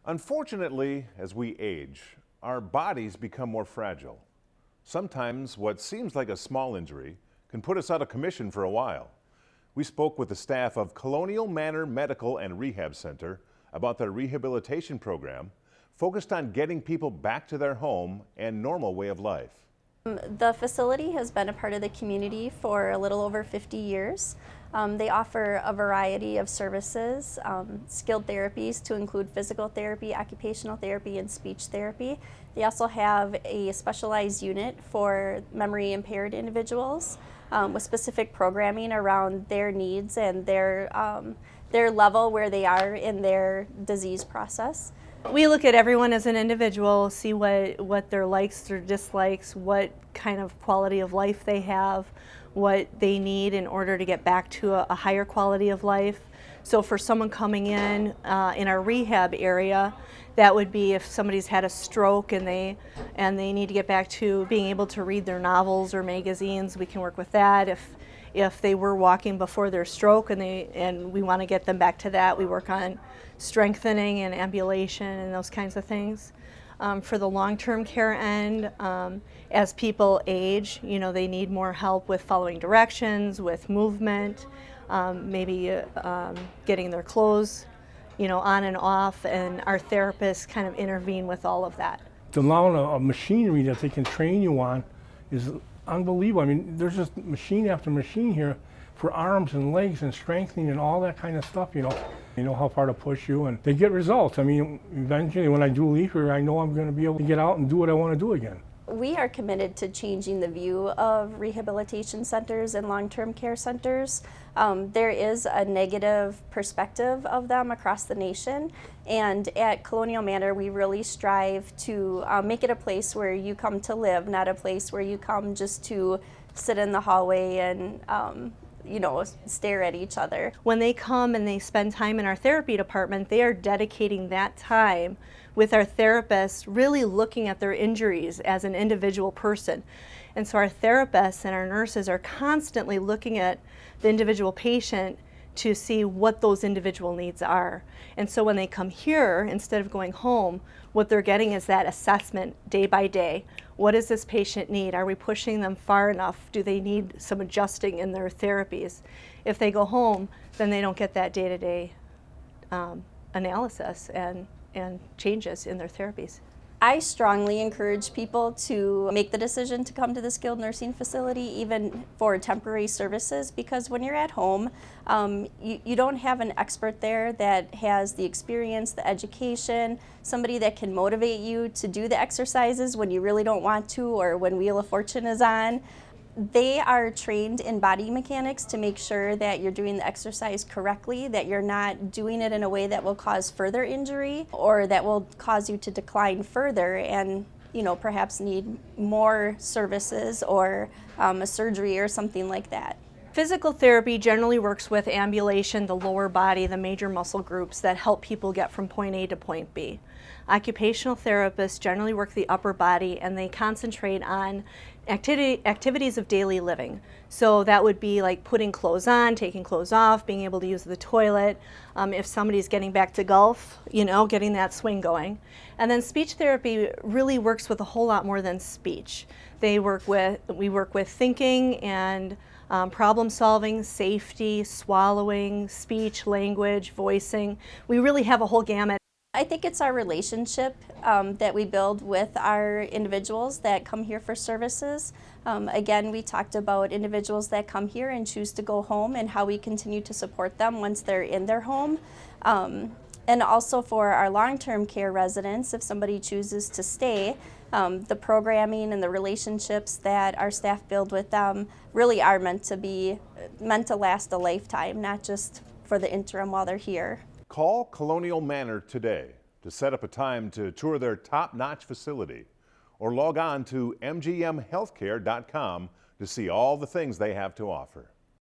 Unfortunately, as we age, our bodies become more fragile. Sometimes what seems like a small injury can put us out of commission for a while. We spoke with the staff of Colonial Manor Medical and Rehab Center about their rehabilitation program focused on getting people back to their home and normal way of life. The facility has been a part of the community for a little over 50 years. They offer a variety of services, skilled therapies to include physical therapy, occupational therapy, and speech therapy. They also have a specialized unit for memory impaired individuals with specific programming around their needs and their level where they are in their disease process. We look at everyone as an individual, see what their likes, their dislikes, what kind of quality of life they have, what they need in order to get back to a higher quality of life. So for someone coming in our rehab area, that would be if somebody's had a stroke and they need to get back to being able to read their novels or magazines, we can work with that. If they were walking before their stroke and we want to get them back to that, we work on strengthening and ambulation and those kinds of things. For the long-term care end, as people age, they need more help with following directions, with movement, maybe getting their clothes, on and off, and our therapists kind of intervene with all of that. The amount of machinery that they can train you on is unbelievable. I mean, there's just machine after machine here for arms and legs and strengthening and all that kind of stuff, You know how far to push you, and they get results. I mean, eventually when I do leave here, I know I'm going to be able to get out and do what I want to do again. We are committed to changing the view of rehabilitation centers and long-term care centers. There is a negative perspective of them across the nation, and at Colonial Manor we really strive to make it a place where you come to live, not a place where you come just to sit in the hallway and stare at each other. When they come and they spend time in our therapy department, they are dedicating that time with our therapists, really looking at their injuries as an individual person. And so our therapists and our nurses are constantly looking at the individual patient to see what those individual needs are. And so when they come here, instead of going home, what they're getting is that assessment day by day. What does this patient need? Are we pushing them far enough? Do they need some adjusting in their therapies? If they go home, then they don't get that day-to-day analysis and changes in their therapies. I strongly encourage people to make the decision to come to the skilled nursing facility, even for temporary services, because when you're at home, you don't have an expert there that has the experience, the education, somebody that can motivate you to do the exercises when you really don't want to or when Wheel of Fortune is on. They are trained in body mechanics to make sure that you're doing the exercise correctly, that you're not doing it in a way that will cause further injury or that will cause you to decline further and perhaps need more services or a surgery or something like that. Physical therapy generally works with ambulation, the lower body, the major muscle groups that help people get from point A to point B. Occupational therapists generally work the upper body and they concentrate on activities of daily living. So that would be like putting clothes on, taking clothes off, being able to use the toilet, if somebody's getting back to golf, getting that swing going. And then speech therapy really works with a whole lot more than speech. We work with thinking and problem solving, safety, swallowing, speech, language, voicing. We really have a whole gamut. I think it's our relationship that we build with our individuals that come here for services. Again, we talked about individuals that come here and choose to go home and how we continue to support them once they're in their home. And also for our long-term care residents, if somebody chooses to stay, the programming and the relationships that our staff build with them really are meant to last a lifetime, not just for the interim while they're here. Call Colonial Manor today to set up a time to tour their top-notch facility or log on to mgmhealthcare.com to see all the things they have to offer.